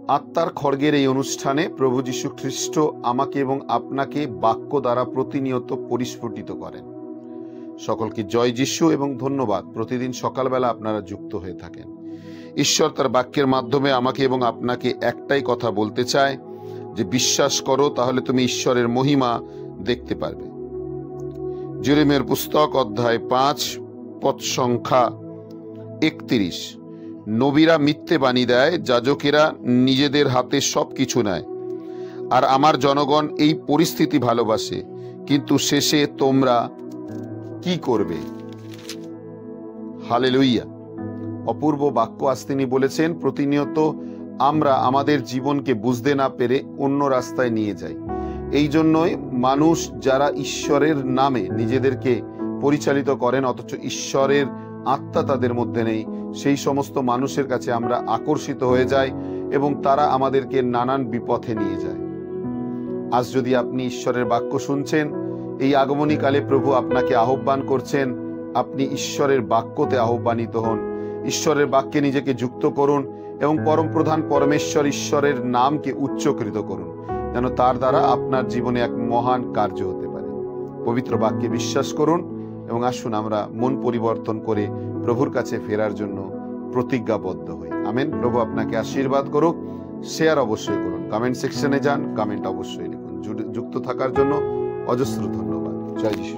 আত্মার খড়গের এই অনুষ্ঠানে প্রভু যীশু খ্রিস্ট আমাকে এবং আপনাকে বাক্য দ্বারা প্রতিনিয়ত পরিস্ফুটিত করেন। সকলকে জয় যীশু এবং ধন্যবাদ। প্রতিদিন সকালবেলা আপনারা যুক্ত হয়ে থাকেন। ঈশ্বর তার বাক্যের মাধ্যমে আমাকে এবং আপনাকে একটাই কথা বলতে চায় যে বিশ্বাস করো, তাহলে তুমি ঈশ্বরের মহিমা দেখতে পারবে। জেরেমিয়ার পুস্তক অধ্যায় 5 পদ সংখ্যা 31। নবীরা মিথ্যে বাণী দেয়, যাজকেরা নিজেদের হাতে সবকিছু নেয়, আর আমার জনগণ এই পরিস্থিতি ভালোবাসে, কিন্তু শেষে তোমরা কি করবে? হালেলুইয়া। অপূর্ব বাক্য আজ তিনি বলেছেন, প্রতিনিয়ত আমরা আমাদের জীবনকে বুঝতে না পেরে অন্য রাস্তায় নিয়ে যাই। এই জন্যই মানুষ যারা ঈশ্বরের নামে নিজেদেরকে পরিচালিত করেন অথচ ঈশ্বরের আত্মা তাদের মধ্যে নেই, সেই সমস্ত মানুষের কাছে আমরা আকর্ষিত হয়ে যাই এবং তারা আমাদেরকে নানান বিপথে নিয়ে যায়। আজ যদি আপনি ঈশ্বরের বাক্য শুনছেন, এই আগমনীকালে প্রভু আপনাকে আহ্বান করছেন, আপনি ঈশ্বরের বাক্যতে আহ্বানিত হন, ঈশ্বরের বাক্যে নিজেকে যুক্ত করুন এবং পরম প্রধান পরমেশ্বর ঈশ্বরের নামকে উচ্চকৃত করুন, যেন তার দ্বারা আপনার জীবনে এক মহান কার্য হতে পারে। পবিত্র বাক্যে বিশ্বাস করুন এবং আসুন আমরা মন পরিবর্তন করে প্রভুর কাছে ফেরার জন্য প্রতিজ্ঞাবদ্ধ হই। আমেন। প্রভু আপনাকে আশীর্বাদ করুক। শেয়ার অবশ্যই করুন, কমেন্ট সেকশনে যান, কমেন্ট অবশ্যই লিখুন। যুক্ত থাকার জন্য অজস্র ধন্যবাদ। জয় যীশু।